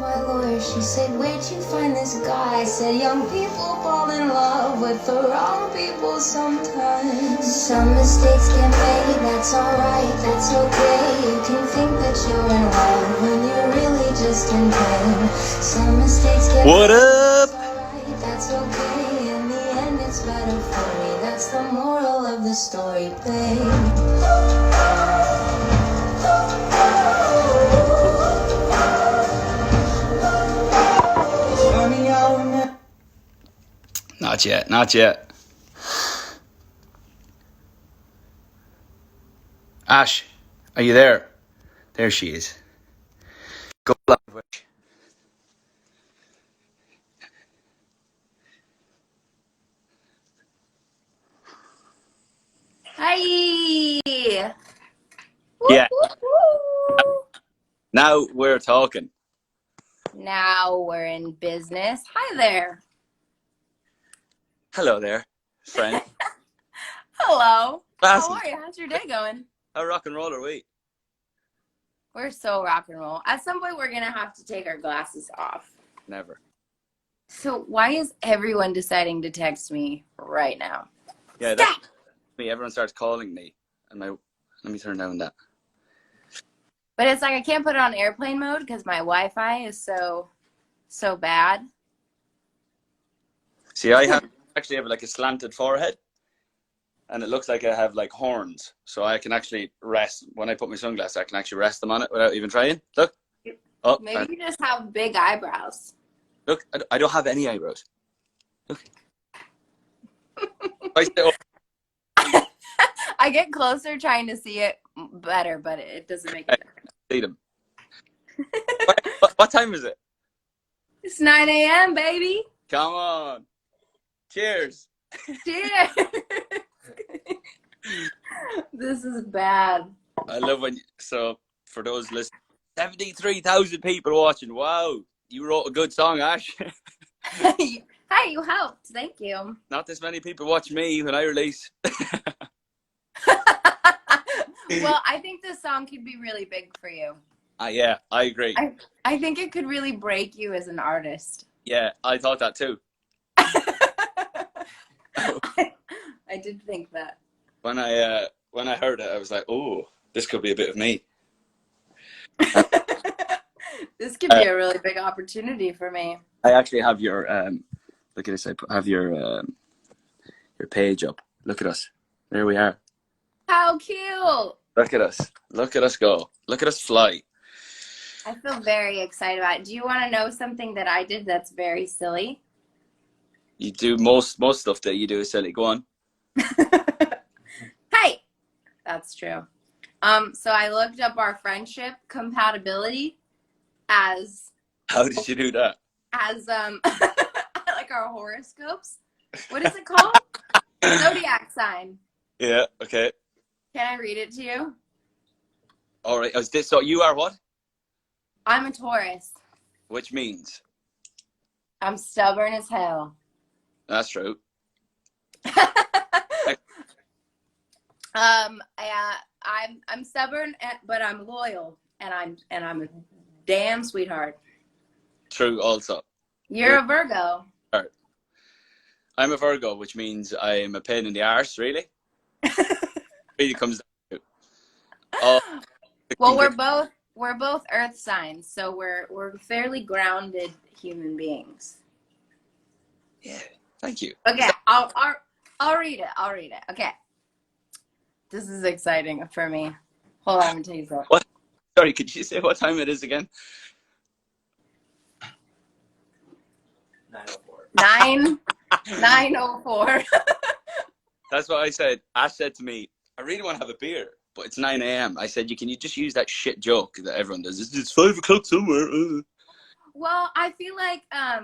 my lawyer, she said, where'd you find this guy? I said, young people fall in love with the wrong people sometimes. Some mistakes get made, that's alright, that's okay. You can think that you're in love when you're really just in pain. Some mistakes get What made, up? that's alright, that's okay. In the end, it's better for me. That's the moral of the story, babe. Not yet, not yet. Ash, are you there? There she is. Go live. Hi. Woo, Yeah, woo, woo. now we're talking. Now we're in business. Hi there. Hello there, friend. Hello. How Glasses. are you? How's your day going? How rock and roll are we? We're so rock and roll. At some point, we're going to have to take our glasses off. Never. So why is everyone deciding to text me right now? Yeah, Stop. that's me. Everyone starts calling me. And let me turn down that. But it's like I can't put it on airplane mode because my Wi-Fi is so bad. See, I actually have like a slanted forehead. And it looks like I have like horns. So I can actually rest. When I put my sunglasses, I can actually rest them on it without even trying. Look. Oh, Maybe you just have big eyebrows. look, I don't have any eyebrows. Look. I say, oh, I get closer trying to see it better, but it doesn't make a difference. see them. What time is it? It's 9 a.m., baby. Come on. Cheers. Cheers. This is bad. I love when, so for those listening, 73,000 people watching. Wow. You wrote a good song, Ash. Hey, you helped. Thank you. Not this many people watch me when I release. Well, I think this song could be really big for you. Yeah, I agree. I think it could really break you as an artist. Yeah, I thought that too. I did think that. When I heard it, I was like, oh, this could be a bit of me. This could be a really big opportunity for me. I actually have your look at this. I have your page up. Look at us. There we are. How cute. Look at us. Look at us go. Look at us fly. I feel very excited about it. Do you want to know something that I did that's very silly? You do most stuff that you do is silly. Go on. Hey, that's true. So I looked up our friendship compatibility as How did you do that? like our horoscopes. What is it called? Zodiac sign. Yeah. Okay. Can I read it to you? All right. So you are what? I'm a Taurus. Which means? I'm stubborn as hell. That's true. I'm stubborn, but I'm loyal, and I'm a damn sweetheart. True. Also. You're a Virgo. I'm a Virgo, which means I am a pain in the arse. Really. Really comes down to. Well, we're both Earth signs, so we're fairly grounded human beings. Yeah. Thank you. Okay, I'll read it. I'll read it. Okay. This is exciting for me. Hold on, I'm gonna tell you something. What? Sorry, could you say what time it is again? 9:04. That's what I said. Ash said to me, I really want to have a beer, but it's 9 a.m. I said, can you just use that shit joke that everyone does? It's 5 o'clock somewhere. Well, I feel like I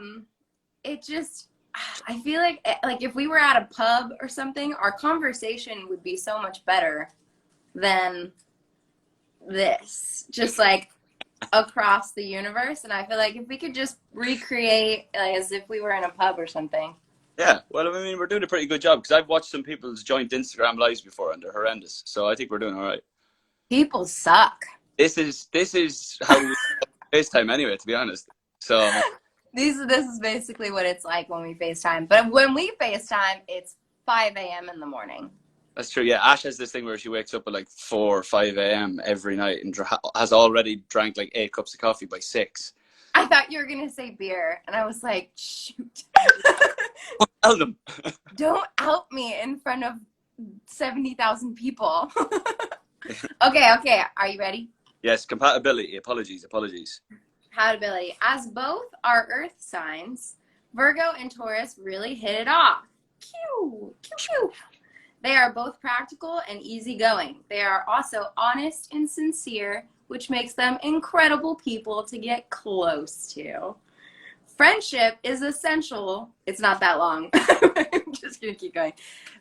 feel like if we were at a pub or something, our conversation would be so much better than this. Just like across the universe, and I feel like if we could just recreate as if we were in a pub or something. Yeah, well, I mean, we're doing a pretty good job because I've watched some people's joint Instagram lives before and they're horrendous. So I think we're doing all right. People suck. This is how we FaceTime anyway, to be honest. So This is basically what it's like when we FaceTime. But when we FaceTime, it's 5 a.m. in the morning. that's true. Yeah, Ash has this thing where she wakes up at like 4 or 5 a.m. every night and has already drank like 8 cups of coffee by 6. I thought you were going to say beer. And I was like, shoot. Tell them. Don't out me in front of 70,000 people. Okay. Are you ready? Yes, compatibility. Apologies. Compatibility. As both are earth signs, Virgo and Taurus really hit it off. Cute. They are both practical and easygoing. They are also honest and sincere, which makes them incredible people to get close to. Friendship is essential. It's not that long. I'm just going to keep going.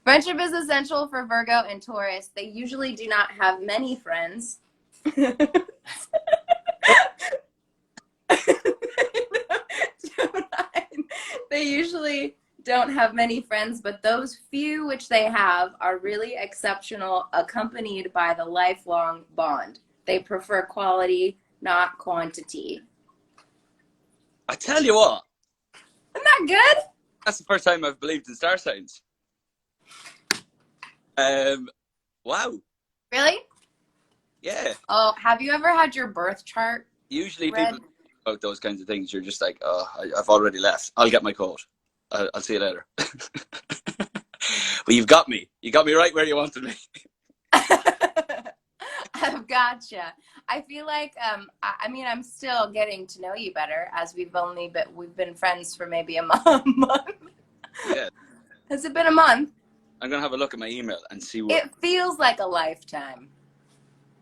Friendship is essential for Virgo and Taurus. They usually do not have many friends. They usually don't have many friends, but those few which they have are really exceptional, accompanied by the lifelong bond. They prefer quality, not quantity. I tell you what. Isn't that good? That's the first time I've believed in star signs. Wow. Really? Yeah. Oh, have you ever had your birth chart Usually read? people about those kinds of things. You're just like, oh, I've already left. I'll get my coat. I'll see you later. Well, you've got me. You got me right where you wanted me. I've gotcha. I feel like I mean I'm still getting to know you better as we've been friends for maybe a month. Yeah. Has it been a month? I'm gonna have a look at my email and see what. It feels like a lifetime.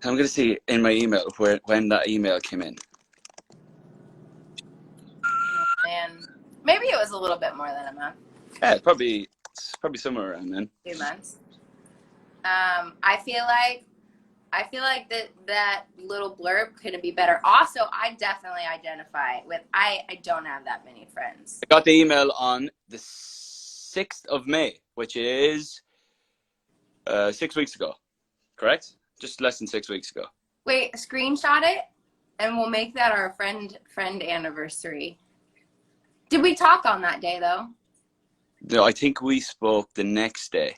I'm gonna see in my email when that email came in. And maybe it was a little bit more than a month. Yeah, it's probably somewhere around then. 2 months. I feel like that little blurb couldn't be better. Also, I definitely identify with I don't have that many friends. I got the email on the 6th of May, which is 6 weeks ago. Correct? Just less than 6 weeks ago. Wait, screenshot it, and we'll make that our friend anniversary. Did we talk on that day though? No, I think we spoke the next day.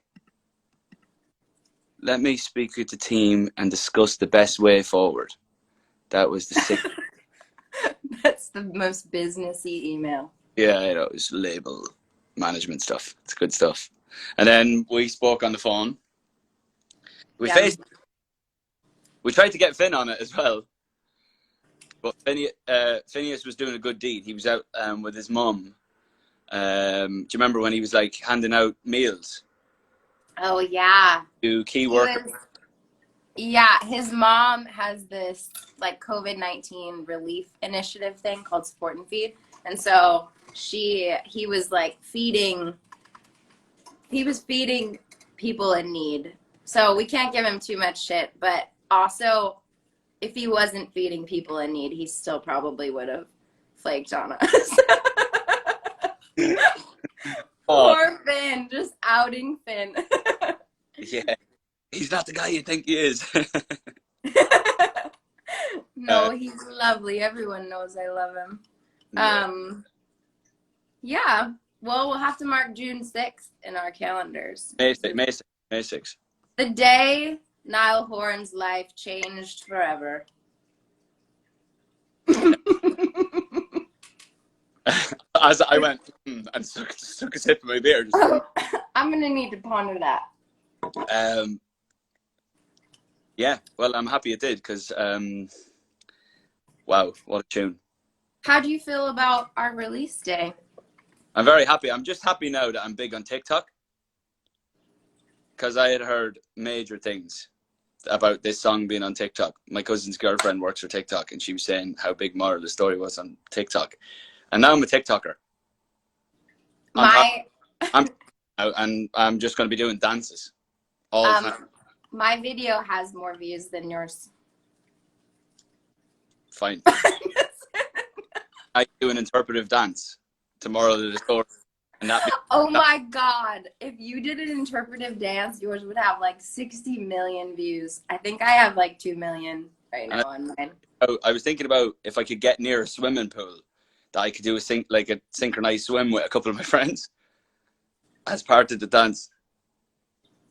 Let me speak with the team and discuss the best way forward. That was the 6th. That's the most businessy email. Yeah, it was label management stuff. It's good stuff. And then we spoke on the phone. We tried to get Finn on it as well. But Phineas was doing a good deed. He was out with his mum. Do you remember when he was like handing out meals Oh yeah. to key workers? Yeah, his mom has this like COVID-19 relief initiative thing called Support and Feed. And so he was like feeding people in need. So we can't give him too much shit, but also if he wasn't feeding people in need, he still probably would have flaked on us. Poor Finn, just outing Finn. Yeah, he's not the guy you think he is. No, he's lovely. Everyone knows I love him. Yeah. Well, we'll have to mark June 6th in our calendars. May 6th. The day Niall Horan's life changed forever. As I went and took a sip of my beer. I'm going to need to ponder that. Yeah, well, I'm happy it did because, wow, what a tune. How do you feel about our release day? I'm very happy. I'm just happy now that I'm big on TikTok because I had heard major things about this song being on TikTok. My cousin's girlfriend works for TikTok and she was saying how big Moral of the Story was on TikTok. And now I'm a TikToker. I'm just going to be doing dances all the time. My video has more views than yours. Fine. I do an interpretive dance to Moral of the Story. And oh my God. If you did an interpretive dance, yours would have like 60 million views. I think I have like 2 million right now on mine. I was thinking about if I could get near a swimming pool that I could do a synchronized swim with a couple of my friends as part of the dance.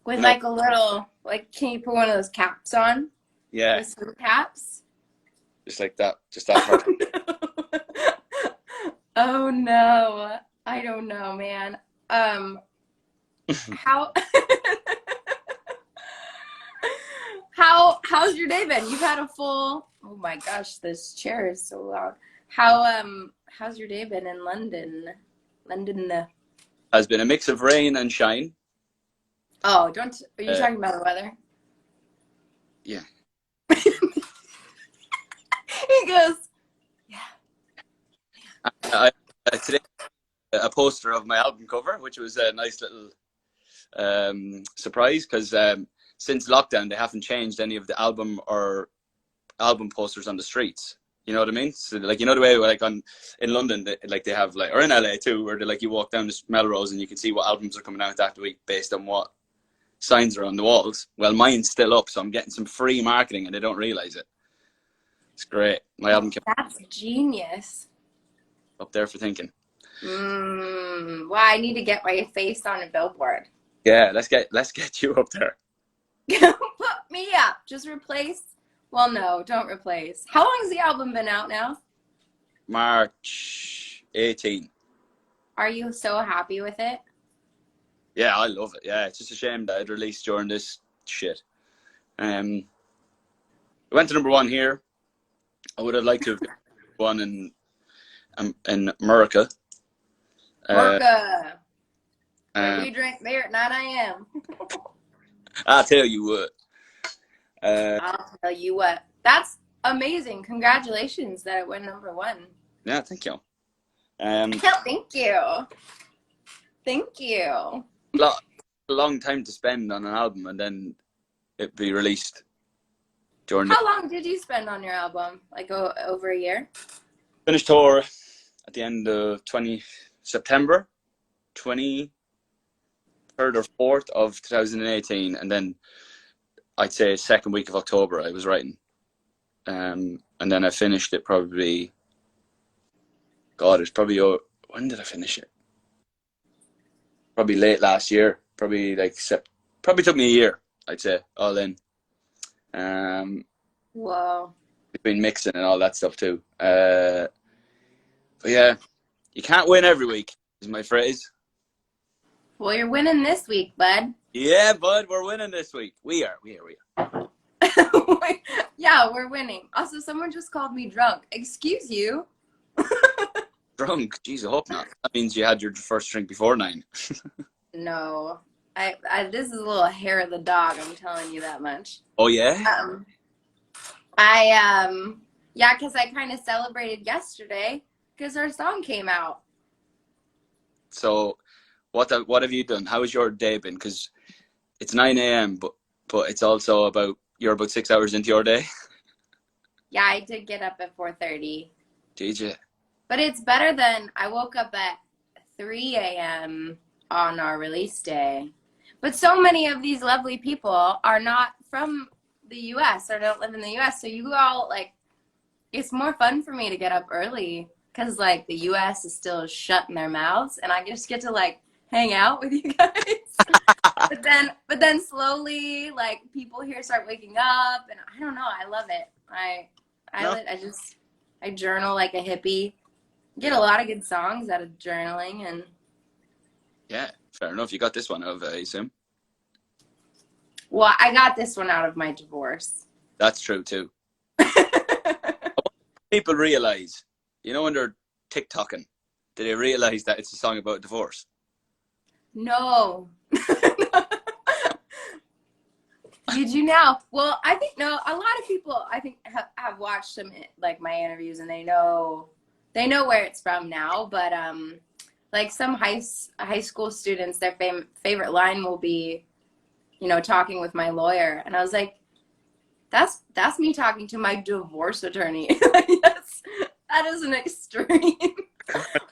With like a little, like, can you put one of those caps on? Yeah. The swim caps? Just like that. Just that part. Oh no. I don't know, man. How how's your day been? You've had a full, oh my gosh, this chair is so loud. How's your day been in London? Has been a mix of rain and shine. Oh, are you talking about the weather? Yeah. He goes, I today a poster of my album cover, which was a nice little surprise because since lockdown they haven't changed any of the album posters on the streets. You know what I mean? So like, you know the way like in London they have like, or in LA too, where like you walk down the Melrose and you can see what albums are coming out that week based on what signs are on the walls. Well, mine's still up, so I'm getting some free marketing and they don't realize it. It's great. My album came that's genius. up there for thinking. Well, I need to get my face on a billboard. Yeah, let's get you up there. Put me up. Just replace. Well, no, don't replace. How long has the album been out now? March 18. Are you so happy with it? Yeah, I love it. Yeah, it's just a shame that it released during this shit. It went to number 1 here. I would have liked to have one in America. Morca. We drink beer at 9 a.m. I'll tell you what. I'll tell you what. That's amazing. Congratulations that it went number 1. Yeah, thank you. Thank you. Thank you. A long time to spend on an album and then it be released during How long did you spend on your album? Like over a year? Finished tour at the end of September 23rd or 4th of 2018, and then I'd say second week of October I was writing, and then I finished it probably. God, it's probably when did I finish it? Probably late last year. Probably like probably took me a year. I'd say all in. Whoa. Between mixing and all that stuff too. But yeah, you can't win every week, is my phrase. Well, you're winning this week, bud. Yeah, bud, we're winning this week. We are. Yeah, we're winning. Also, someone just called me drunk. Excuse you. Drunk? Jeez, I hope not. That means you had your first drink before 9. No. This is a little hair of the dog, I'm telling you that much. Oh, yeah? Yeah, because I kind of celebrated yesterday because our song came out. So, what have you done? How has your day been? Because it's 9 a.m., but it's also you're about 6 hours into your day. Yeah, I did get up at 4:30. Did you? But it's better than I woke up at 3 a.m. on our release day. But so many of these lovely people are not from the U.S. or don't live in the U.S. So you all, like, it's more fun for me to get up early because, like, the U.S. is still shutting their mouths and I just get to, like, hang out with you guys. but then slowly, like, people here start waking up and I don't know. I love it. I journal like a hippie. Get a lot of good songs out of journaling and. Yeah, fair enough. You got this one out of, I assume. Well, I got this one out of my divorce. That's true too. People realize, when they're TikToking, do they realize that it's a song about divorce? No. Did you now? Well, I think no. A lot of people, I think, have watched some like my interviews, and they know where it's from now. But like some high school students, their favorite line will be, talking with my lawyer, and I was like, that's me talking to my divorce attorney. That is an extreme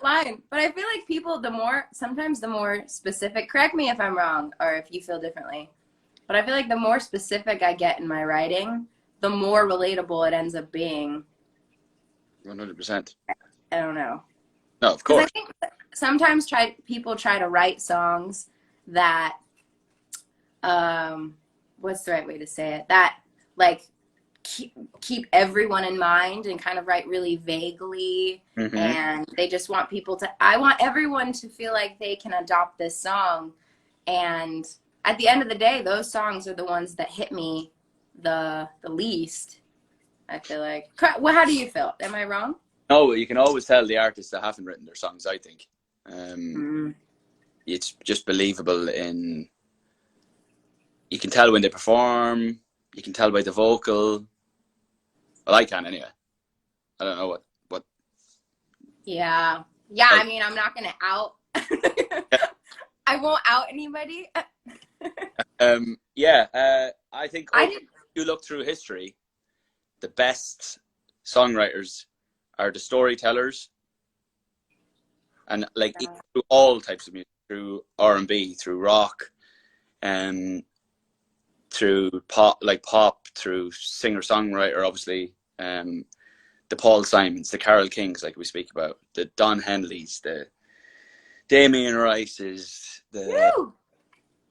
line. But I feel like people, sometimes the more specific. Correct me if I'm wrong, or if you feel differently. But I feel like the more specific I get in my writing, the more relatable it ends up being. 100%. I don't know. No, of Because I course. think sometimes people try to write songs that, what's the right way to say it? That like keep everyone in mind and kind of write really vaguely, Mm-hmm. and they just want people to. I want everyone to feel like they can adopt this song, and at the end of the day, those songs are the ones that hit me the least. I feel like. Well, how do you feel? Am I wrong? No, you can always tell the artists that haven't written their songs, I think. Mm. It's just believable in... You can tell when they perform. You can tell by the vocal. Well, I can anyway. I don't know what Yeah. Yeah, like, I mean, I'm not going to out. I won't out anybody. I think I if did. you look through history, the best songwriters are the storytellers, and like through all types of music, through R&B, through rock, and through pop, through singer-songwriter, obviously, the Paul Simons, the Carole Kings, like we speak about, the Don Henleys, the Damien Rices, the Woo!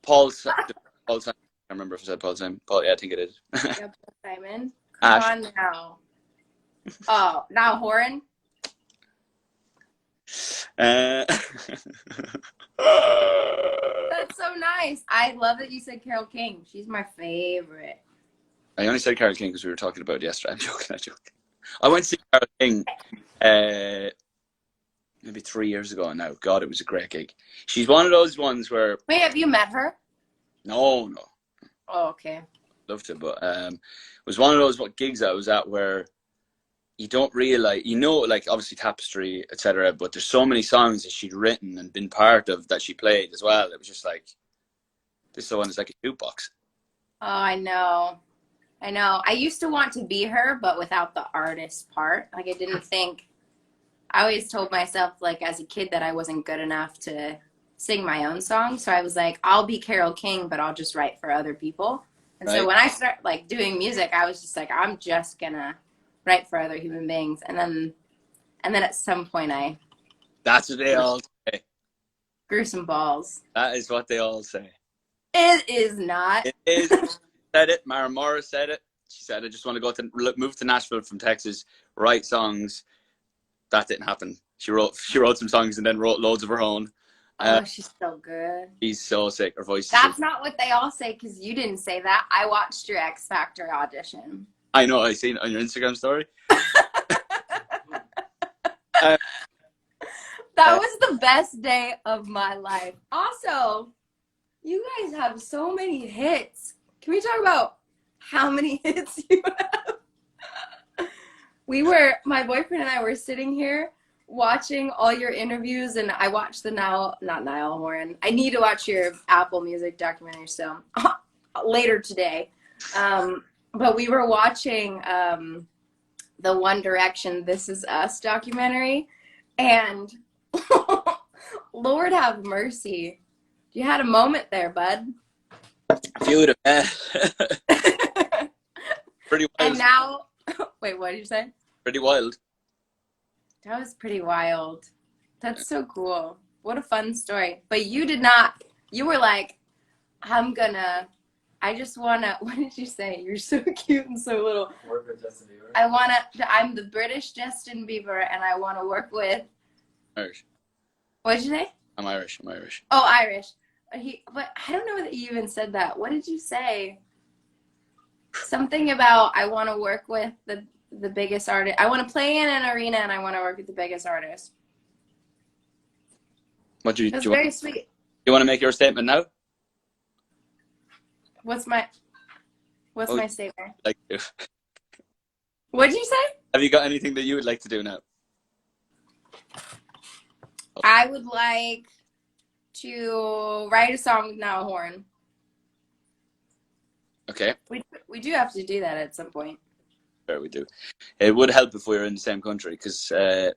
Paul Simon. I can't remember if I said Paul Simon. Paul, yeah, I think it is. Yeah, Paul Simon. Come Ash. on now. Oh, now Horan. That's so nice. I love that you said Carole King. She's my favorite. I only said Carole King because we were talking about it yesterday. I'm joking. I went to see Carole King maybe 3 years ago now. God, it was a great gig. She's one of those ones where... Wait, have you met her? No. Oh, okay. Love to, but it was one of those gigs I was at where you don't realize, like obviously Tapestry, etc., but there's so many songs that she'd written and been part of that she played as well. It was just like, this one is like a jukebox. Oh, I know. I used to want to be her, but without the artist part. Like, I didn't think. I always told myself, like, as a kid, that I wasn't good enough to sing my own song. So I was like, I'll be Carole King, but I'll just write for other people. And Right. so when I start like doing music, I was just like, I'm just gonna write for other human beings. And then at some point, I That's what they all say. grew some balls. That is what they all say. It is not. It is. Said it. Mara Morris said it. She said, I just want to move to Nashville from Texas, write songs. That didn't happen. She wrote some songs and then wrote loads of her own. Oh, she's so good. She's so sick. Her voice. That's not what they all say, because you didn't say that. I watched your X Factor audition. I know. I seen it on your Instagram story. That was the best day of my life. Also, you guys have so many hits. Can we talk about how many hits you have? My boyfriend and I were sitting here watching all your interviews, and I watched the not Niall Horan. I need to watch your Apple Music documentary still later today. But we were watching the One Direction This Is Us documentary, and Lord have mercy. You had a moment there, bud. Feud, pretty wild. And now, wait, what did you say? Pretty wild. That was pretty wild. That's so cool. What a fun story. But you did not, you were like, I just want to, what did you say? You're so cute and so little. Work with Justin Bieber. I'm the British Justin Bieber, and I want to work with, Irish. what did you say? I'm Irish. Oh, Irish. But I don't know that you even said that. What did you say? Something about I want to work with the biggest artist. I want to play in an arena, and I want to work with the biggest artist. What do you It was do? very sweet. You want to make your statement now? What's my statement? Like, What did you say? have you got anything that you would like to do now? I would like to write a song with Niall Horan. Okay. We do have to do that at some point. Sure, we do. It would help if we were in the same country, because I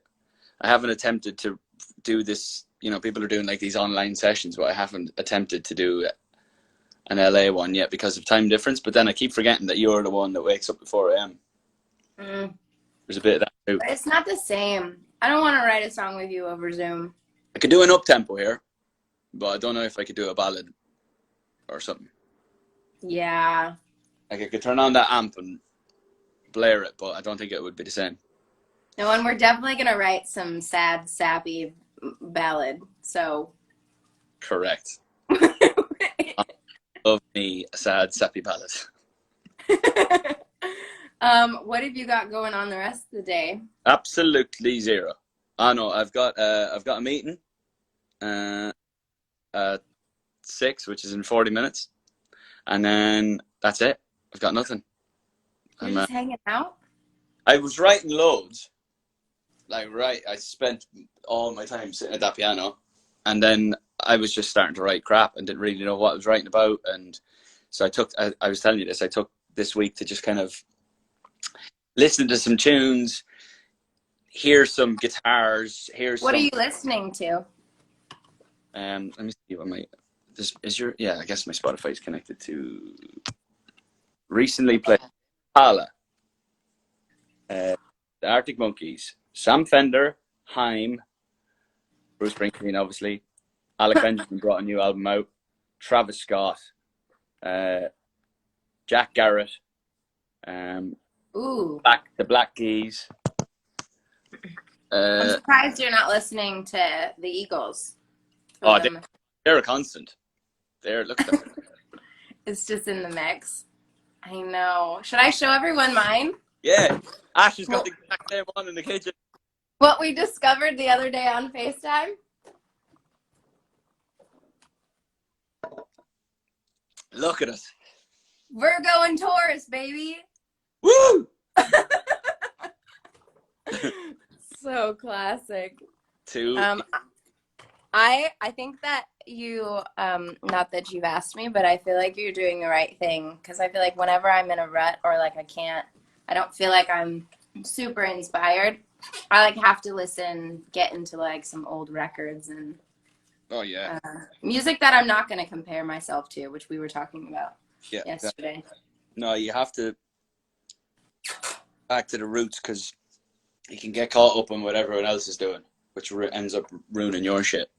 haven't attempted to do this. You know, people are doing like these online sessions, but I haven't attempted to do an LA one yet because of time difference. But then I keep forgetting that you're the one that wakes up at 4 a.m. Mm. There's a bit of that too. But it's not the same. I don't want to write a song with you over Zoom. I could do an up-tempo here, but I don't know if I could do a ballad or something. Yeah. Like I could turn on that amp and blare it, but I don't think it would be the same. No, and we're definitely going to write some sad, sappy ballad, so. Correct. Love me a sad, sappy ballad. What have you got going on the rest of the day? Absolutely zero. I know I've got a meeting at 6, which is in 40 minutes, and then that's it. I've got nothing. You're just hanging out? I was writing loads. I spent all my time sitting at that piano, and then I was just starting to write crap and didn't really know what I was writing about. And so I was telling you this, I took this week to just kind of listen to some tunes, hear some guitars, What are you listening to? Let me see what I guess my Spotify is connected to recently played Hala, the Arctic Monkeys, Sam Fender, Haim, Bruce Springsteen, obviously. Alec Benjamin brought a new album out. Travis Scott, Jack Garrett, the Black Keys. I'm surprised you're not listening to the Eagles. They're a constant. Look at them. It's just in the mix. I know. Should I show everyone mine? Yeah. Ash has got the exact same one in the kitchen. What we discovered the other day on FaceTime? Look at us. Virgo and Taurus, baby. Woo! So classic. Two. I think that you, not that you've asked me, but I feel like you're doing the right thing, because I feel like whenever I'm in a rut or like I don't feel like I'm super inspired, I like have to get into like some old records and music that I'm not going to compare myself to, which we were talking about yesterday. No, you have to back to the roots, because you can get caught up in what everyone else is doing, which ends up ruining your shit.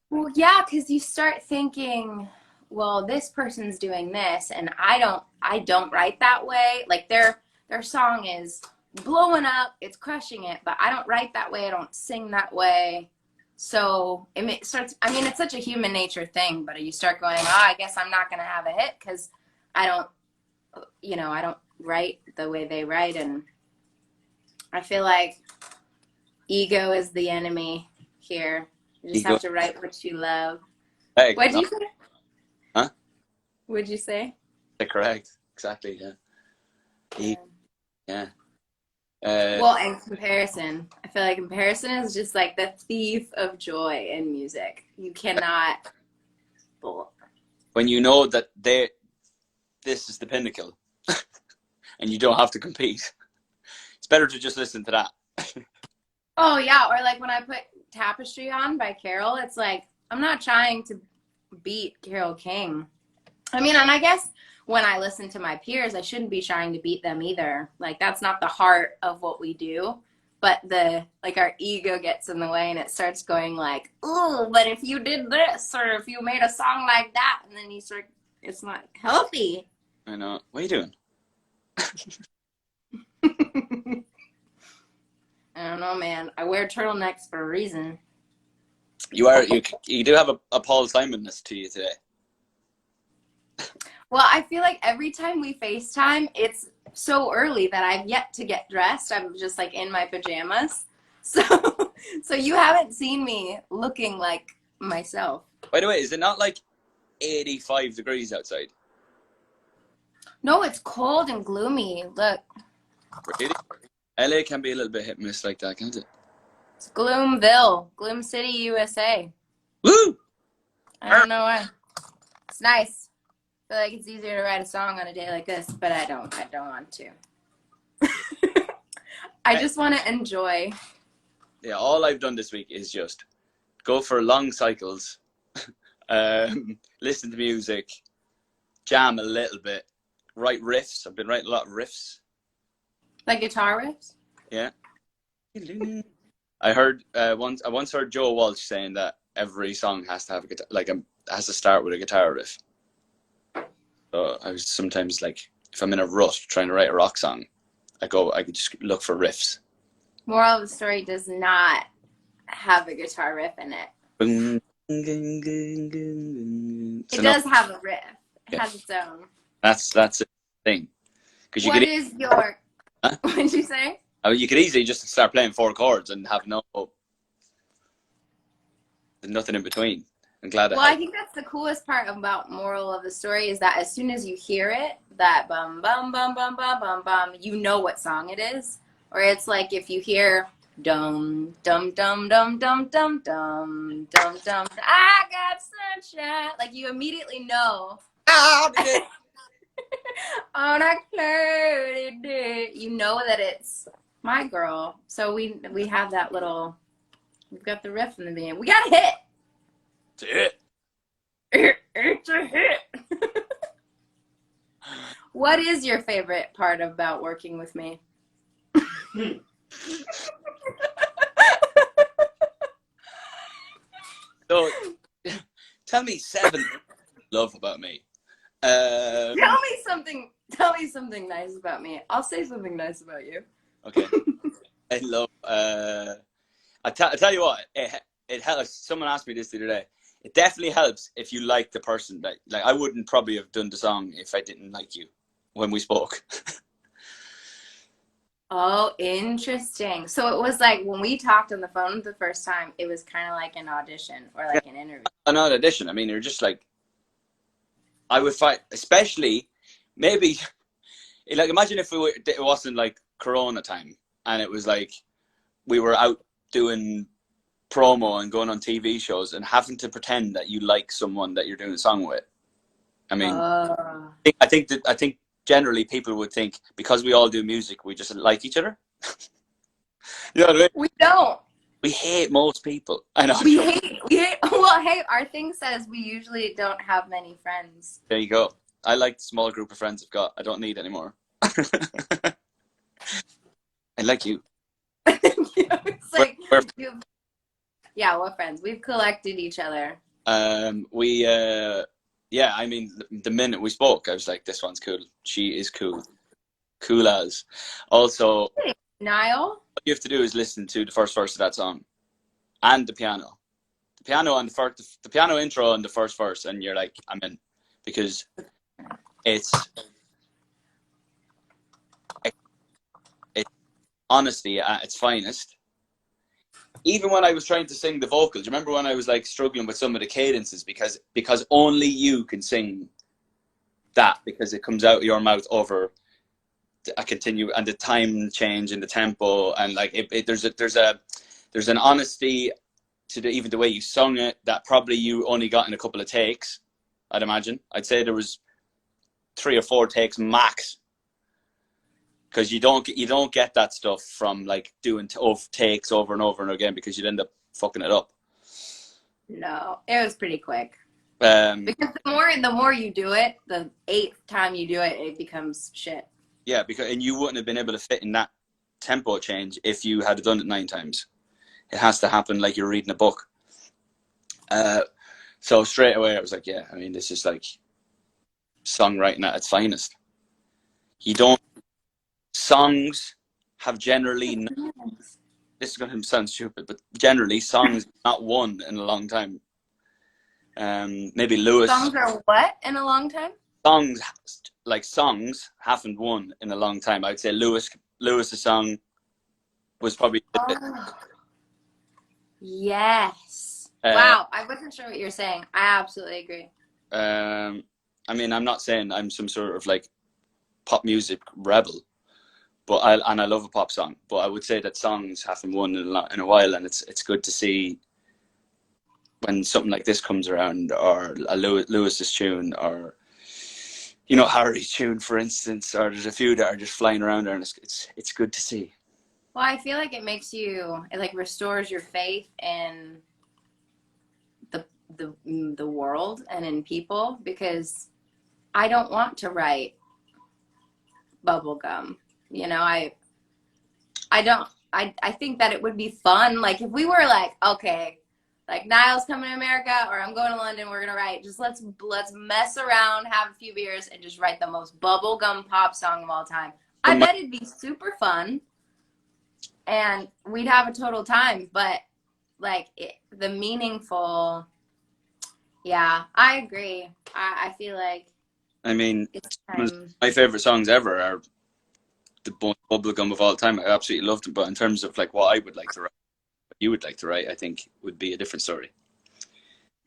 Well, yeah, because you start thinking, well, this person's doing this, and I don't write that way. Like their song is blowing up, it's crushing it, but I don't write that way. I don't sing that way. So it's such a human nature thing, but you start going, I guess I'm not going to have a hit because I don't write the way they write. And I feel like ego is the enemy here. You just have to write what you love. Hey, What'd you say? Huh? What'd you say? Correct. Exactly, yeah. Yeah. Well, and comparison. I feel like comparison is just like the thief of joy in music. You cannot. When you know that this is the pinnacle, and you don't have to compete, it's better to just listen to that. Oh yeah, or like when I put Tapestry on by Carole, it's like I'm not trying to beat Carole King. I mean, and I guess when I listen to my peers, I shouldn't be trying to beat them either. Like that's not the heart of what we do. But our ego gets in the way, and it starts going like, oh, but if you did this, or if you made a song like that, and then it's not healthy. I know. What are you doing? I don't know, man. I wear turtlenecks for a reason. You do have a Paul Simon-ness to you today. Well, I feel like every time we FaceTime, it's so early that I've yet to get dressed. I'm just like in my pajamas. So you haven't seen me looking like myself. By the way, is it not like 85 degrees outside? No, it's cold and gloomy. Look. Really? LA can be a little bit hit and miss like that, can't it? It's Gloomville, Gloom City, USA. Woo! I don't know why. It's nice. I feel like it's easier to write a song on a day like this, but I don't want to. I just want to enjoy. Yeah, all I've done this week is just go for long cycles, listen to music, jam a little bit, write riffs. I've been writing a lot of riffs. Like guitar riffs? Yeah. I once heard Joe Walsh saying that every song has to have a guitar, has to start with a guitar riff. So I was sometimes like, if I'm in a rut trying to write a rock song, I could just look for riffs. Moral of the story does not have a guitar riff in it. It does have a riff. It has its own. That's the thing. What is your? Huh? What did you say? I mean, you could easily just start playing 4 chords and have nothing in between. I'm glad. Well, I think that's the coolest part about moral of the story is that as soon as you hear it, that bum bum bum bum bum bum bum, you know what song it is. Or it's like if you hear dum dum dum dum dum dum dum dum dum, I got sunshine. Like you immediately know. On a cloudy day, you know that it's My Girl. So we have that little. We've got the riff in the beginning. We got a hit. It's a hit. It's a hit. What is your favorite part about working with me? So, tell me 7 love about me. Tell me something nice about me. I'll say something nice about you. Okay. I love. I tell you what. It helps. Someone asked me this the other day. It definitely helps if you like the person. Like I wouldn't probably have done the song if I didn't like you when we spoke. Oh, interesting. So it was like when we talked on the phone the first time, it was kind of like an audition or like an interview. An audition. I mean, you're just like. I would fight, especially maybe. Like imagine if it wasn't like Corona time and it was like we were out doing promo and going on TV shows and having to pretend that you like someone that you're doing a song with. I mean, I think generally people would think because we all do music, we just like each other. You know what I mean? We don't. We hate most people. I know. We hate. Well, hey, our thing says we usually don't have many friends. There you go. I like the small group of friends I've got. I don't need any more. I like you. It's like yeah, we're friends. We've collected each other. Yeah, I mean, the minute we spoke, I was like, this one's cool. She is cool. Cool as. Also, hey, Niall? What you have to do is listen to the first verse of that song and the piano. The piano intro and the first verse, and you're like, I'm in. Because it's honesty at its finest. Even when I was trying to sing the vocals, you remember when I was like struggling with some of the cadences because only you can sing that because it comes out of your mouth over a continue and the time change and the tempo and like there's an honesty to even the way you sung it that probably you only got in a couple of takes. I'd imagine. I'd say there was 3 or 4 takes max. Because you don't get that stuff from like doing takes over and over and again because you'd end up fucking it up. No, it was pretty quick. Because the more you do it, the 8th time you do it, it becomes shit. Yeah, and you wouldn't have been able to fit in that tempo change if you had done it 9 times. It has to happen like you're reading a book. So straight away I was like, yeah, I mean, this is like songwriting at its finest. Songs have generally, this is going to sound stupid, but generally songs not won in a long time. Maybe Lewis. Songs are what in a long time? Songs haven't won in a long time. I'd say Lewis's song was probably. Yes. Wow, I wasn't sure what you're saying. I absolutely agree. I mean, I'm not saying I'm some sort of like pop music rebel. But I love a pop song. But I would say that songs haven't won in a while, and it's good to see when something like this comes around, or a Lewis's tune, or Harry's tune, for instance, or there's a few that are just flying around there, and it's good to see. Well, I feel like it like restores your faith in the world and in people because I don't want to write bubblegum. I I think that it would be fun. Like if we were like, okay, like Niall's coming to America or I'm going to London, we're gonna write. Just let's mess around, have a few beers, and just write the most bubblegum pop song of all time. I bet it'd be super fun, and we'd have a total time. But like the meaningful, yeah, I agree. I feel like. I mean, It's my favorite songs ever are the most bubblegum of all time. I absolutely loved them. But in terms of like what I would like to write, what you would like to write, I think would be a different story.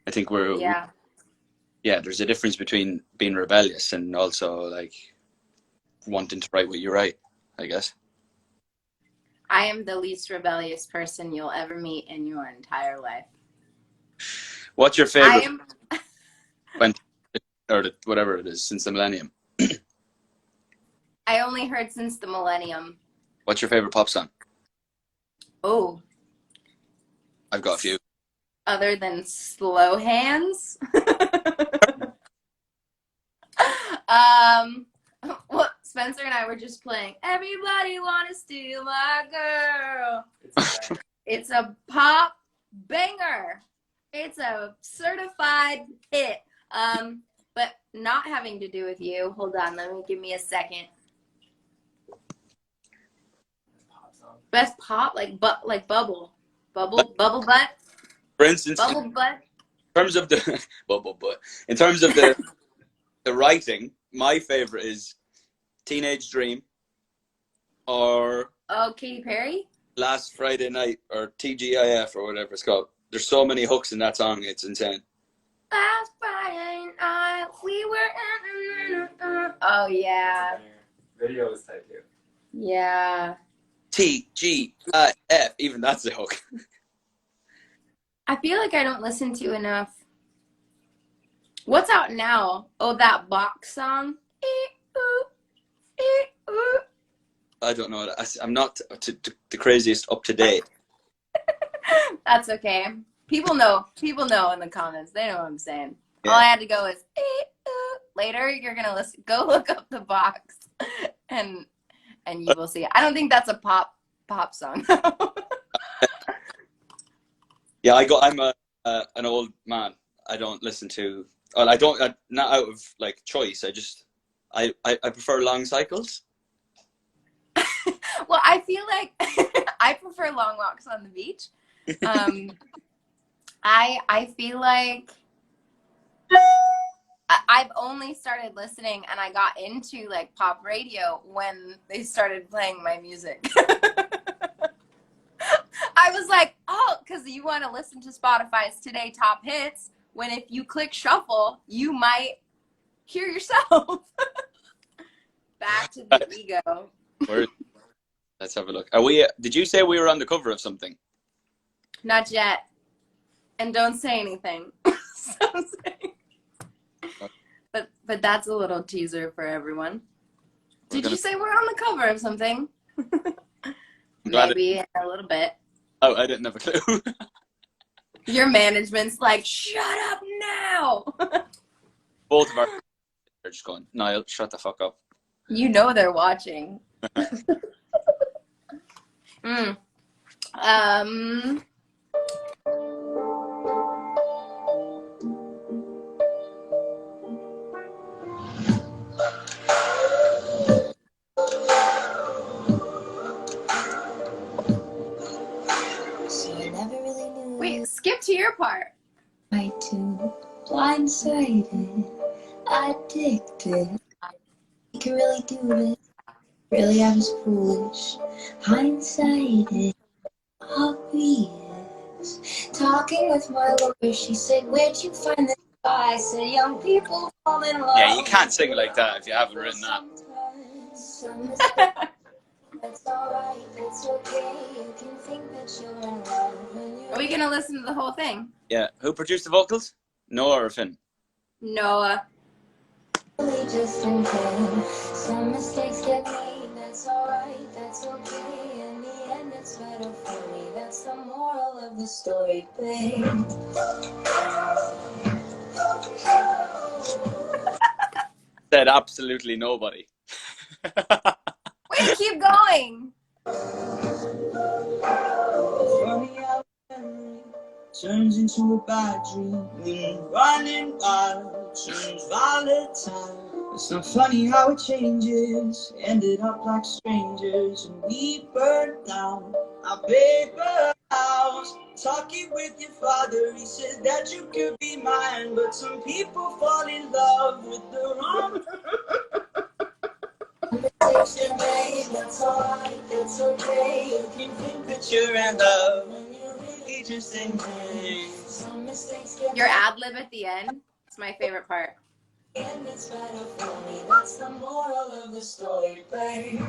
I think there's a difference between being rebellious and also like wanting to write what you write, I guess. I am the least rebellious person you'll ever meet in your entire life. What's your favorite or whatever it is since the millennium? I only heard since the millennium. What's your favorite pop song? Oh. I've got a few. Other than Slow Hands? Well, Spencer and I were just playing Everybody Wanna Steal My Girl. It's a pop banger. It's a certified hit. But not having to do with you. Hold on, give me a second. Best pop, like bubble butt. For instance, Bubble butt. in terms of the bubble butt, in terms of the writing, my favorite is Teenage Dream or Katy Perry. Last Friday Night or TGIF or whatever it's called. There's so many hooks in that song, it's insane. Last Friday night we were. Oh yeah. Video is tight too. Yeah. TGIF, even that's a hook. I feel like I don't listen to enough. What's out now? Oh, that box song. I don't know. I'm not the craziest up to date. That's okay. People know in the comments. They know what I'm saying. Yeah. All I had to go is later. You're gonna listen. Go look up the box, and you will see. I don't think that's a pop song. Yeah, I'm an old man. I don't listen to. Well, I don't. Not out of like choice. I prefer long cycles. Well, I feel like I prefer long walks on the beach. I feel like I've only started listening and I got into like pop radio when they started playing my music. I was like, oh, because you want to listen to Spotify's Today Top Hits, when if you click shuffle, you might hear yourself. Back to the ego. Let's have a look. Are we? Did you say we were on the cover of something? Not yet. And don't say anything. But that's a little teaser for everyone. Did you say we're on the cover of something? Maybe in a little bit. Oh, I didn't have a clue. Your management's like, shut up now. Both of our are just going, Niall, shut the fuck up. You know they're watching. Wait, skip to your part. I too blindsided, addicted. You can really do this. Really, I was foolish, hindsighted, obvious. Talking with my lawyer, she said, "Where'd you find this guy?" I said, "Young people fall in love." Yeah, you can't sing like that if you haven't written that. That's alright, that's okay. You can think that you're in love when you're. Are we gonna listen to the whole thing? Yeah. Who produced the vocals? Noah or Finn? Noah. Just in case some mistakes get made, that's alright, that's okay. In the end, it's better for me. That's the moral of the story, babe. Said absolutely nobody. Wait, keep going. turns into a bad dream. Running wild turns volatile. It's not funny how it changes. Ended up like strangers, and we burned down our paper house. Talking with your father, he said that you could be mine, but some people fall in love with the wrong. Mistakes get made, that's alright, that's okay. You can think that you're in love when you're really just in pain. Some mistakes get Your ad lib at the end, it's my favorite part. and it's better for me. That's the moral of the story, babe.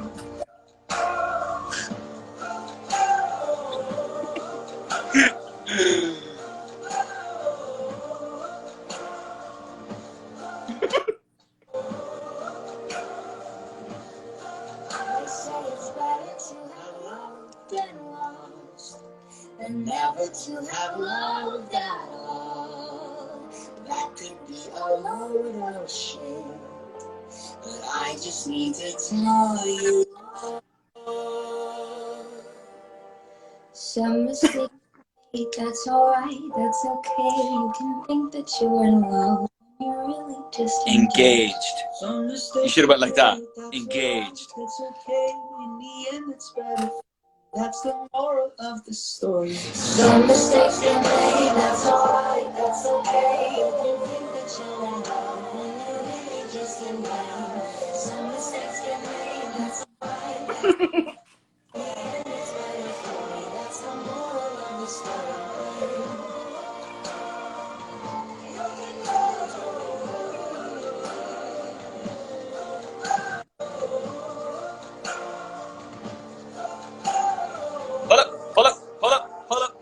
They say it's better to have loved than lost, than never to have loved at all. That could be a load of shit, but I just need to tell you. Some mistakes, that's alright, that's okay. You can think that you're in love when you're really just Engaged. Some mistakes You should have went like that. that's Engaged. alright, that's okay. In the end, it's better. That's the moral of the story. Some mistakes get made, that's alright, that's okay. You can think that you're in love when you're really just in love. Some mistakes get made, that's alright, that's okay. It's better for me, that's the moral of the story. Hold up, hold up, hold up, hold up.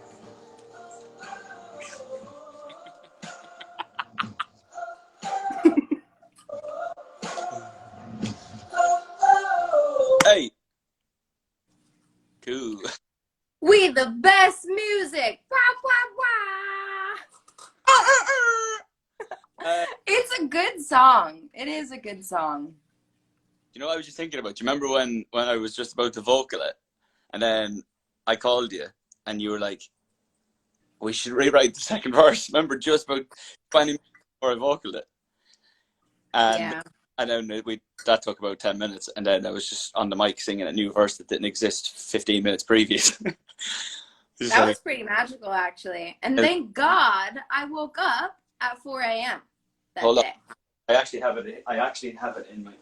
Hey. Cool. We the best music. Wah, wah, wah. It's a good song. It is a good song. You know what I was just thinking about? Do you remember when I was just about to vocal it? And then I called you and you were like, we should rewrite the second verse. Remember, just about 20 minutes before I vocaled it. And then that took about 10 minutes. And then I was just on the mic singing a new verse that didn't exist 15 minutes previous. That was pretty magical, actually. And thank God I woke up at 4 a.m. that Hold day. up. I actually have it in my...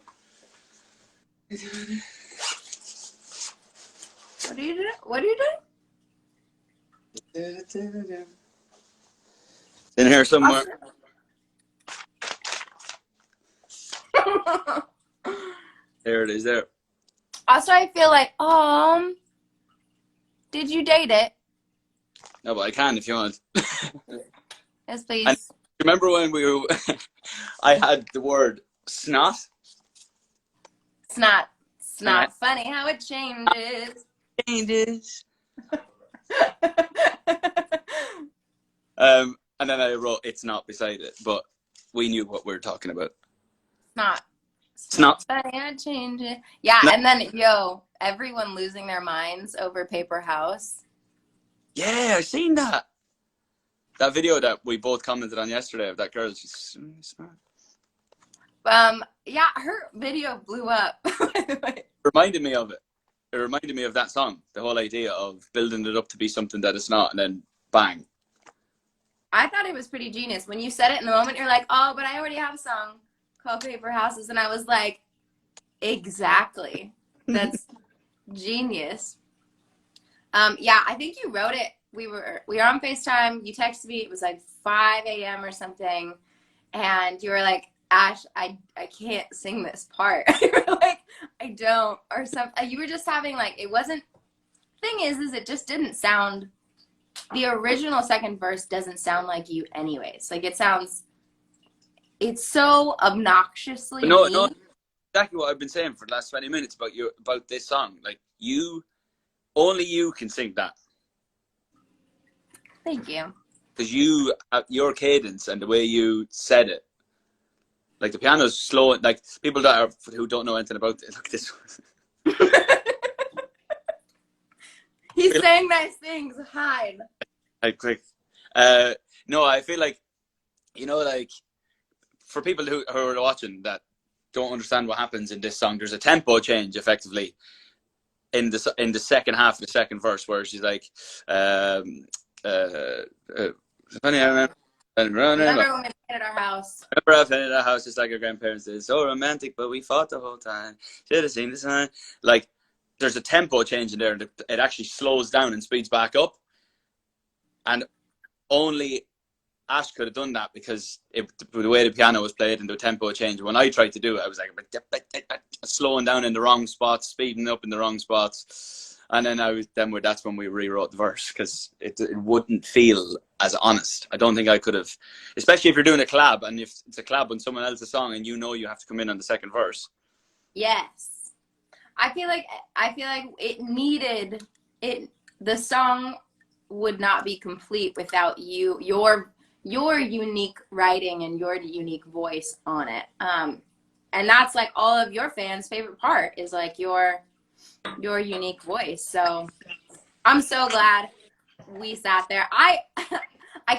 What are you doing? What are you doing? In here somewhere. There it is, there. Also, I feel like, did you date it? No, but I can if you want. Yes, please. And remember when we were... I had the word snot? It's not funny how it changes. And then I wrote it's not beside it, but we knew what we were talking about. It's not funny how it changes. Yeah, and then everyone losing their minds over Paper House. Yeah, I seen that. That video that we both commented on yesterday of that girl. She's smart. Yeah, her video blew up. It reminded me of it. It reminded me of that song. The whole idea of building it up to be something that it's not, and then bang. I thought it was pretty genius. When you said it in the moment, you're like, oh, but I already have a song called Paper Houses. And I was like, exactly. That's genius. Yeah, I think you wrote it. We were on FaceTime. You texted me. It was like 5 a.m. or something. And you were like, Ash, I can't sing this part. You were like, I don't, or something. You were just having like, it wasn't, thing is it just didn't sound, the original second verse doesn't sound like you anyways. Like it's so obnoxiously No, mean. exactly what I've been saying for the last 20 minutes about this song. Like only you can sing that. Thank you. Because your cadence and the way you said it, like the piano's slow, like people who don't know anything about it, look at this. He's saying nice things. Hide. Like, No, I feel like, like for people who are watching that don't understand what happens in this song, there's a tempo change effectively in the second half of the second verse where she's like, funny, I remember. Remember when we played at our house? Remember I've been in a house just like our grandparents did. So romantic, but we fought the whole time. Should have seen the sign. Like, there's a tempo change in there. And it actually slows down and speeds back up. And only Ash could have done that because the way the piano was played and the tempo change. When I tried to do it, I was like slowing down in the wrong spots, speeding up in the wrong spots. And then that's when we rewrote the verse because it wouldn't feel as honest. I don't think I could have, especially if you're doing a collab and if it's a collab on someone else's song and you have to come in on the second verse. Yes. I feel like it needed it. The song would not be complete without your unique writing and your unique voice on it. And that's like all of your fans' favorite part is like your unique voice. So I'm so glad we sat there. I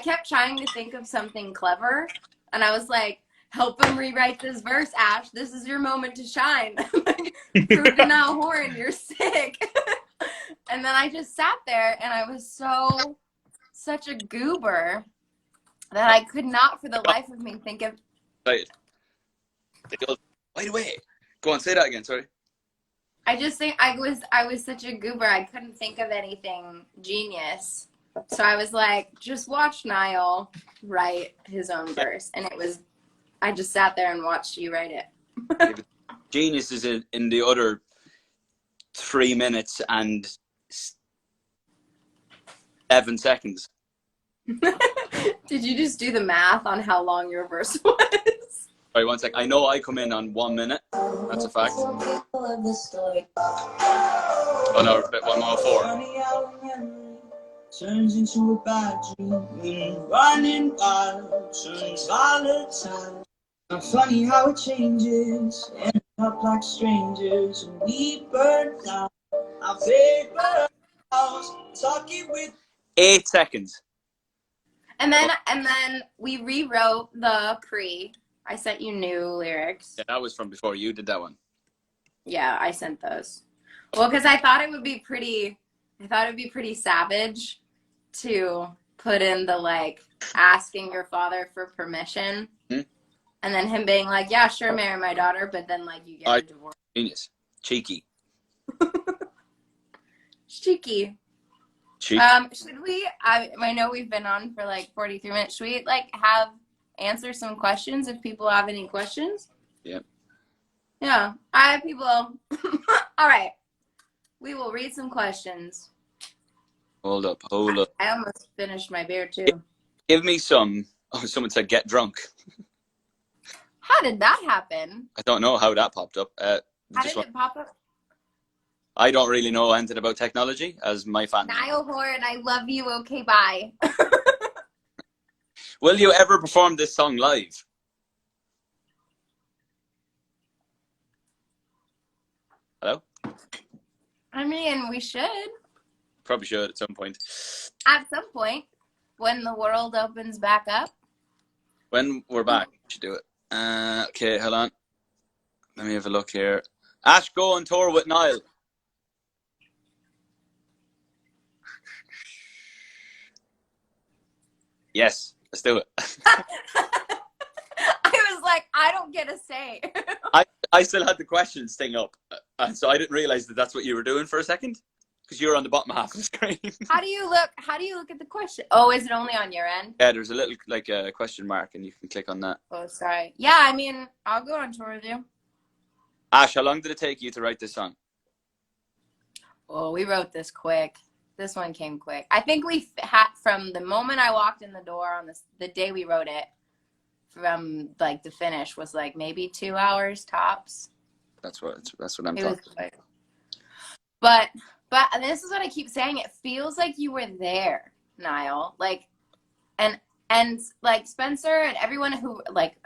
kept trying to think of something clever, and I was like, help him rewrite this verse, Ash. This is your moment to shine. Prove to niall horan, you're sick. And then I just sat there, and I was such a goober that I could not for the life of me think of. Right. Wait, wait. Go on, say that again, sorry. I just think I was such a goober. I couldn't think of anything genius. So I was like, just watch Niall write his own verse. And I just sat there and watched you write it. Genius is in the other 3 minutes and 7 seconds. Did you just do the math on how long your verse was? Sorry, 1 sec. I know I come in on 1 minute. That's a fact. Oh no, a bit 104. Turns into a bad dream, running wild, turns volatile. Not funny how it changes, end up like strangers, and we burn down our favorite house, talking with 8 seconds. And then we rewrote the pre. I sent you new lyrics. Yeah, that was from before you did that one. Yeah, I sent those. Well, because I thought it would be pretty savage to put in the like asking your father for permission, and then him being like, "Yeah, sure, marry my daughter," but then like you get a divorce. Genius, cheeky. Cheeky. Should we? I know we've been on for like 43 minutes. Should we like answer some questions if people have any questions? Yep. Yeah, I have people. All right, we will read some questions. Hold up. I almost finished my beer too. Give me some. Oh, someone said get drunk. How did that happen? I don't know how that popped up. How did it pop up? I don't really know anything about technology as my fan. Niall Horan, I love you. Okay, bye. Will you ever perform this song live? Hello? I mean, we should. Probably should at some point. At some point, when the world opens back up. When we're back, we should do it. Okay, hold on. Let me have a look here. Ash, go on tour with Niall. Yes, let's do it. I was like, I don't get a say. I still had the questions thing up, and so I didn't realize that that's what you were doing for a second, because you were on the bottom half of the screen. How do you look at the question? Oh, is it only on your end? Yeah, there's a little like a question mark, and you can click on that. Oh, sorry. Yeah, I mean, I'll go on tour with you. Ash, how long did it take you to write this song? Oh, we wrote this quick. This one came quick. I think we had from the moment I walked in the door on the day we wrote it, from like the finish was like maybe 2 hours tops. That's what I'm It talking. was quick. But this is what I keep saying. It feels like you were there, Niall. Like, and like Spencer and everyone who like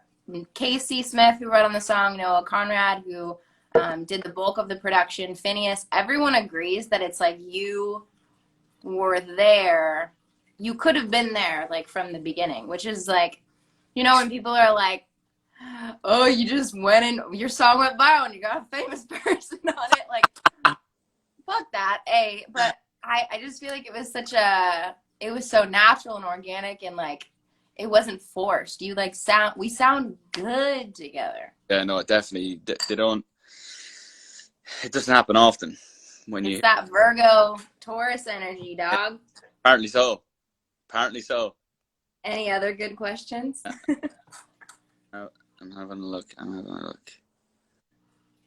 Casey Smith who wrote on the song, Noah Conrad who did the bulk of the production, Phineas. Everyone agrees that it's like you were there. you could have been there like from the beginning, which is like, you know, when people are like, oh, you just went in, your song went viral and you got a famous person on it. Like, fuck that, but I just feel like it was it was so natural and organic, and like, it wasn't forced. We sound good together. Yeah, no, definitely. They don't, it doesn't happen often when It's that Virgo Taurus energy, dog. apparently so. Apparently so. Any other good questions? I'm having a look.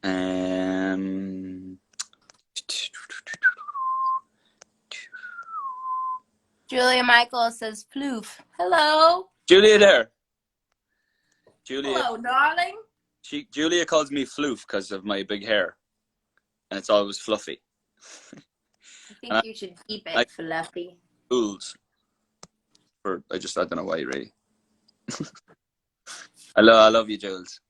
Um, Julia Michael says floof. Hello. Julia there. Julia. Hello, darling. Julia calls me floof because of my big hair, and it's always fluffy. I think you should keep it fluffy. Fools. I don't know why, really. I love you, Jules.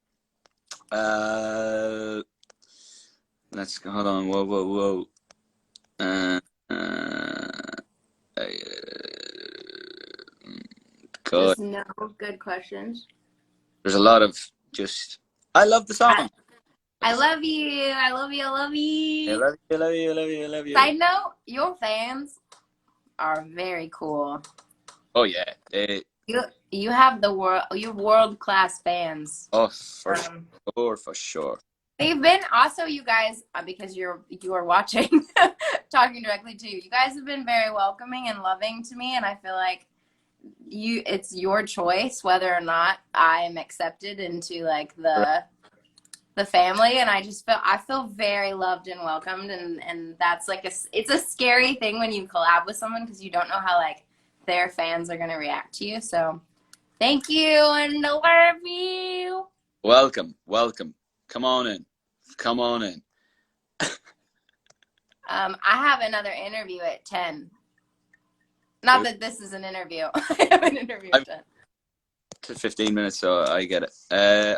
Let's go. Hold on. Whoa. God. Just no good questions. There's a lot of just. I love the song. I love you. I love you. I love you. I love you. I love you. I love you. I love you. Side note: your fans are very cool. Oh yeah. You have you world class fans. Oh, for sure. They've been also, you guys, because you are watching, talking directly to you. You guys have been very welcoming and loving to me, and I feel like it's your choice whether or not I'm accepted into like the family, and I feel very loved and welcomed, and that's like it's a scary thing when you collab with someone because you don't know how like their fans are gonna react to you. So thank you and I love you. Welcome. Come on in. I have another interview at 10. Not that this is an interview. I have an interview at 10. To 15 minutes, so I get it.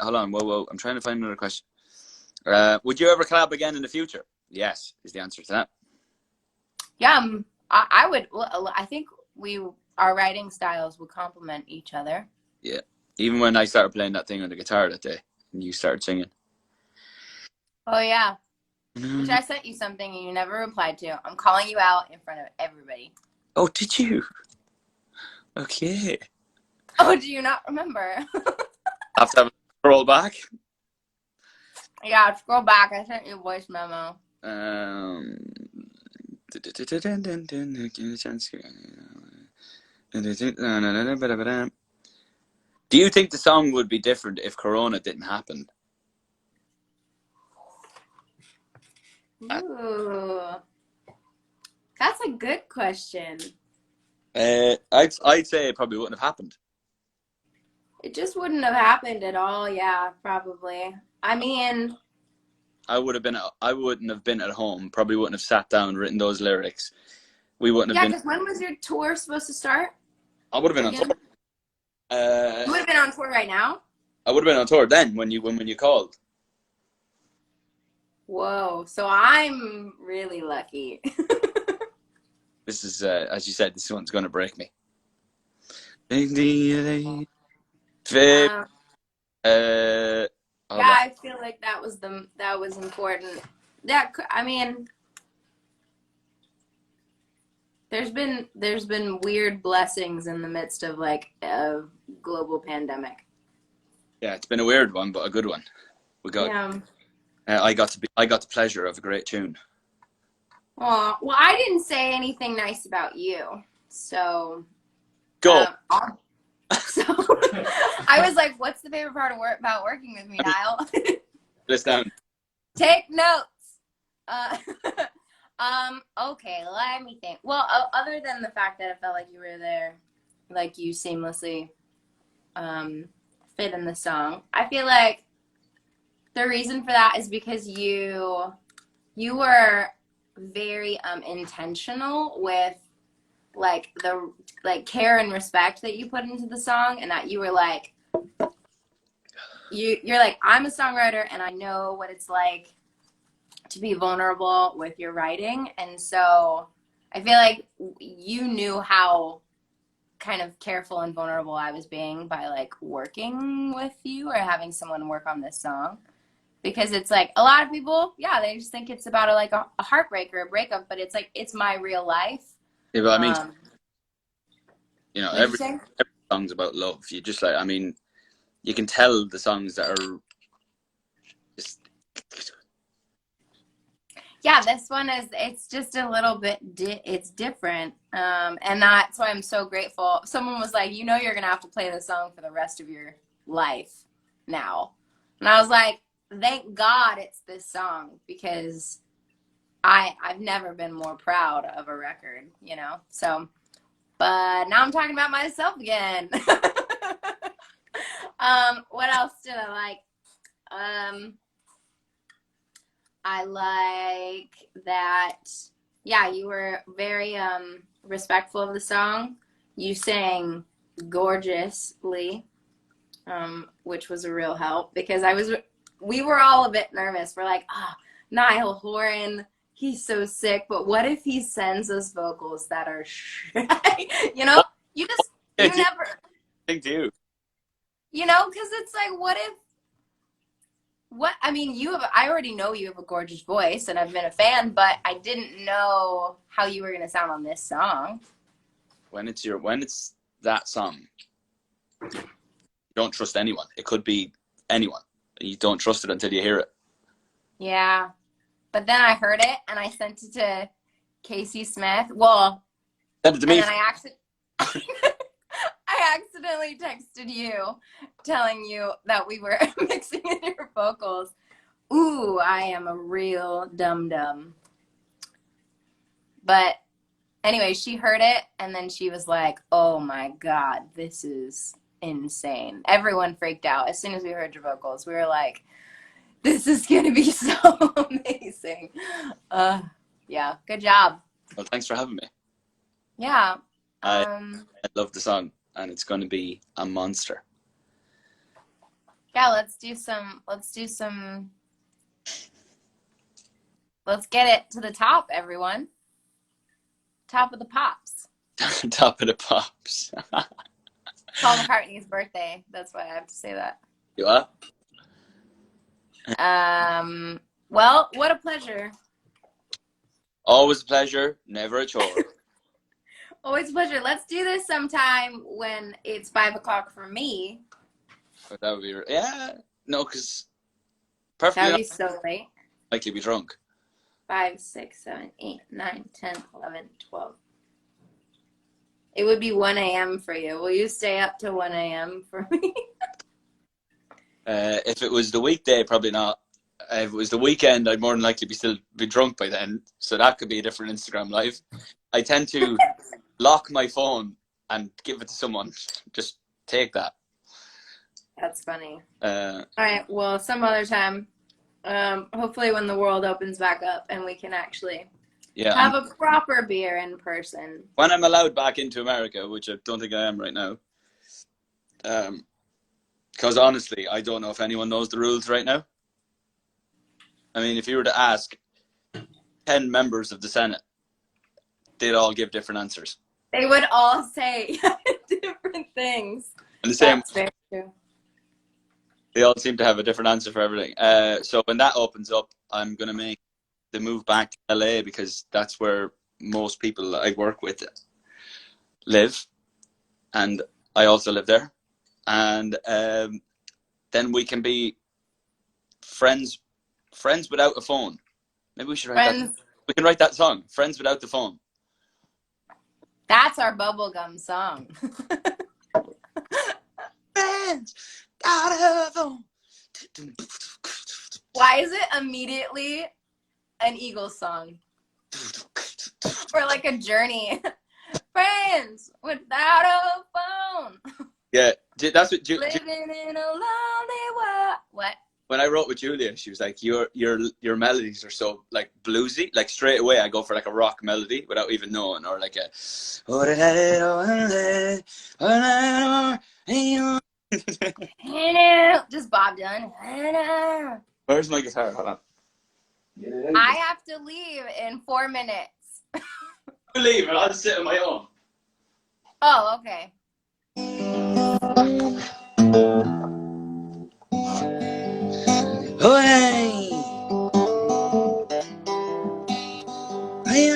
Hold on. Whoa. I'm trying to find another question. Would you ever collab again in the future? Yes, is the answer to that. Yeah, I would. Well, I think our writing styles would complement each other. Yeah. Even when I started playing that thing on the guitar that day, and you started singing. Oh, yeah. Which I sent you something and you never replied to. I'm calling you out in front of everybody. Oh, did you? Okay. Oh, do you not remember? I have to have a scroll back. Yeah, scroll back. I sent you a voice memo. Do you think the song would be different if Corona didn't happen? Ooh, that's a good question. I'd say it probably wouldn't have happened. It just wouldn't have happened at all. Yeah, probably. I mean, I wouldn't have been at home. Probably wouldn't have sat down, written those lyrics. We wouldn't have been. Yeah, because when was your tour supposed to start? I would have been on tour. You would have been on tour right now? I would have been on tour then when you called. Whoa, so I'm really lucky. This is, as you said, this one's going to break me. Yeah, I feel like that was important. I mean, there's been weird blessings in the midst of like a global pandemic. Yeah, it's been a weird one, but a good one. We got. Yeah. I got the pleasure of a great tune. Oh, well, I didn't say anything nice about you, so. Go. So I was like, "What's the favorite part about working with me, Niall?" Listen down. Take notes. Okay, let me think. Well, other than the fact that I felt like you were there, like you seamlessly fit in the song, I feel like the reason for that is because you were very intentional with like the care and respect that you put into the song, and that you were like you're like, I'm a songwriter and I know what it's like to be vulnerable with your writing, and so I feel like you knew how kind of careful and vulnerable I was being by like working with you or having someone work on this song. Because it's like a lot of people, yeah, they just think it's about a heartbreak or a breakup, but it's like it's my real life. Yeah, but I mean, you know, What'd you every say? song's about love. You just like, I mean, you can tell the songs that are just. Yeah, this one it's just a little bit, it's different. And that's why I'm so grateful. Someone was like, you know, you're going to have to play this song for the rest of your life now. And I was like, thank God it's this song, because I've never been more proud of a record, you know? So, but now I'm talking about myself again. What else did I like? I like that, yeah, you were very respectful of the song. You sang gorgeously, which was a real help, because we were all a bit nervous. We're like, Niall Horan, he's so sick, but what if he sends us vocals that are you know, you never Thank you. You know, because it's like, I mean, I already know you have a gorgeous voice and I've been a fan, but I didn't know how you were going to sound on this song. When it's that song, you don't trust anyone. It could be anyone. You don't trust it until you hear it. Yeah. But then I heard it and I sent it to Casey Smith. Well, Send it to me. And then I accidentally texted you telling you that we were mixing in your vocals. Ooh, I am a real dum-dum. But anyway, she heard it and then she was like, oh my God, this is insane. Everyone freaked out. As soon as we heard your vocals, we were like, this is going to be so amazing. Yeah, good job. Well, thanks for having me. Yeah. I love the song, and it's going to be a monster. Yeah, let's get it to the top, everyone. Top of the pops. Top of the pops. Paul McCartney's birthday. That's why I have to say that. You are? Well, what a pleasure. Always a pleasure, never a chore. Always a pleasure. Let's do this sometime when it's 5 o'clock for me. But that would be, yeah, no, because perfectly That would be so late. likely be drunk. 5, 6, 7, 8, 9, 10, 11, 12. It would be 1 a.m. for you. Will you stay up till 1 a.m. for me? If it was the weekday, probably not. If it was the weekend, I'd more than likely still be drunk by then. So that could be a different Instagram live. I tend to lock my phone and give it to someone. Just take that. That's funny. All right. Well, some other time. Hopefully when the world opens back up and we can actually have a proper beer in person. When I'm allowed back into America, which I don't think I am right now. Because honestly, I don't know if anyone knows the rules right now. I mean, if you were to ask 10 members of the Senate, they'd all give different answers. They would all say different things. And the same. That's very true. They all seem to have a different answer for everything. So when that opens up, I'm going to make the move back to LA, because that's where most people I work with live. And I also live there. And then we can be friends without a phone. Maybe we should write that. We can write that song, Friends Without the Phone. That's our bubblegum song. Friends without a phone. Why is it immediately an Eagles song? Or like a Journey. Friends without a phone. Yeah, that's what Living in a lonely world. What? When I wrote with Julia, she was like, your melodies are so like bluesy. Like straight away I go for like a rock melody without even knowing, or like a just Bob Dylan. Where's my guitar? Hold on. I have to leave in 4 minutes. Leave and I'll sit on my own. Oh, okay. Oh, hey. Hey,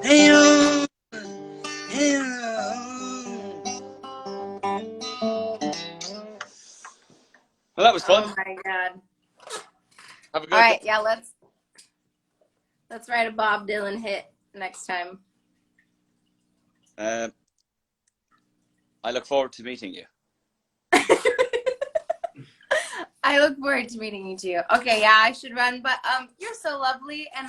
hey, hey. Well, that was fun. Oh my god. Have a All good day. right, yeah, let's write a Bob Dylan hit next time. I look forward to meeting you. I look forward to meeting you too. Okay, yeah, I should run, but you're so lovely, and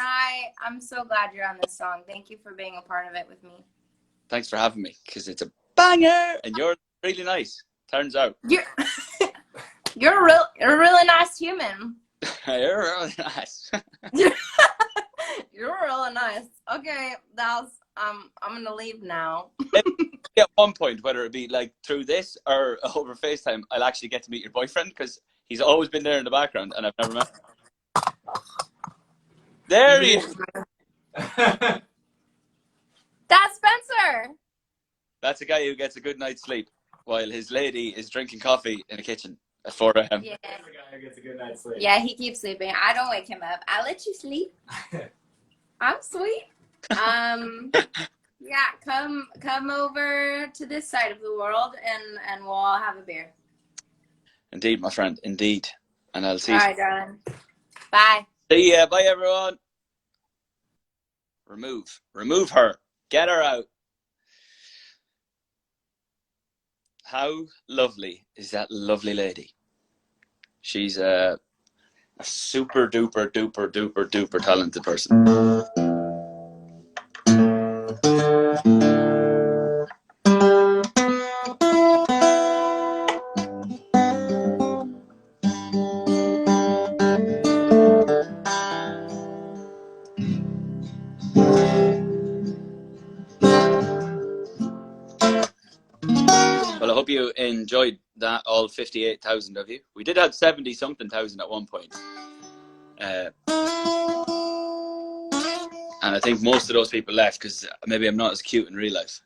I'm so glad you're on this song. Thank you for being a part of it with me. Thanks for having me, because it's a banger, and you're really nice. Turns out. You're you're a really nice human. You're really nice. You're really nice. Okay, that's I'm gonna leave now. At one point, whether it be like through this or over FaceTime, I'll actually get to meet your boyfriend, because he's always been there in the background and I've never met him. There he is. That's Spencer. That's a guy who gets a good night's sleep while his lady is drinking coffee in the kitchen at 4 a.m. Yeah. That's the guy who gets a good night's sleep. Yeah, he keeps sleeping. I don't wake him up. I let you sleep. I'm sweet. Yeah, come over to this side of the world and we'll all have a beer. Indeed, my friend. Indeed. And I'll see All you. right, darling. Bye. See ya. Bye, everyone. Remove her. Get her out. How lovely is that lovely lady? She's a super duper duper duper duper talented person. Well, I hope you enjoyed that, all 58,000 of you. We did have 70 something thousand at one point. And I think most of those people left because maybe I'm not as cute in real life.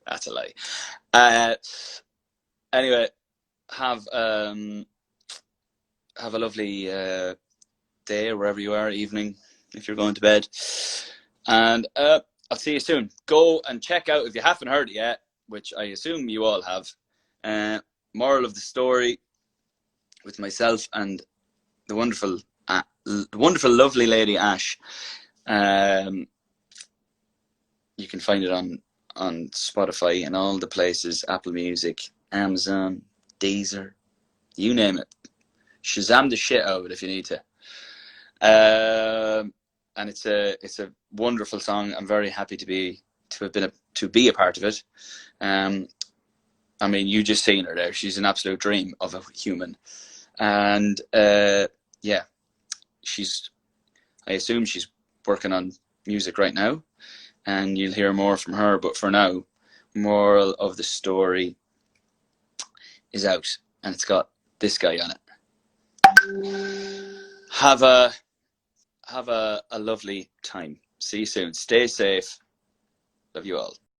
That's a lie. Anyway, have a lovely day, wherever you are, evening, if you're going to bed. And I'll see you soon. Go and check out, if you haven't heard it yet, which I assume you all have, Moral of the Story with myself and the wonderful, lovely lady Ash. You can find it on Spotify and all the places, Apple Music, Amazon, Deezer, you name it. Shazam the shit out of it if you need to. And it's a wonderful song. I'm very happy to be a part of it. I mean, you just seen her there. She's an absolute dream of a human. And yeah, I assume she's working on music right now, and you'll hear more from her. But for now, Moral of the Story is out, and it's got this guy on it. Have a lovely time. See you soon. Stay safe. Love you all.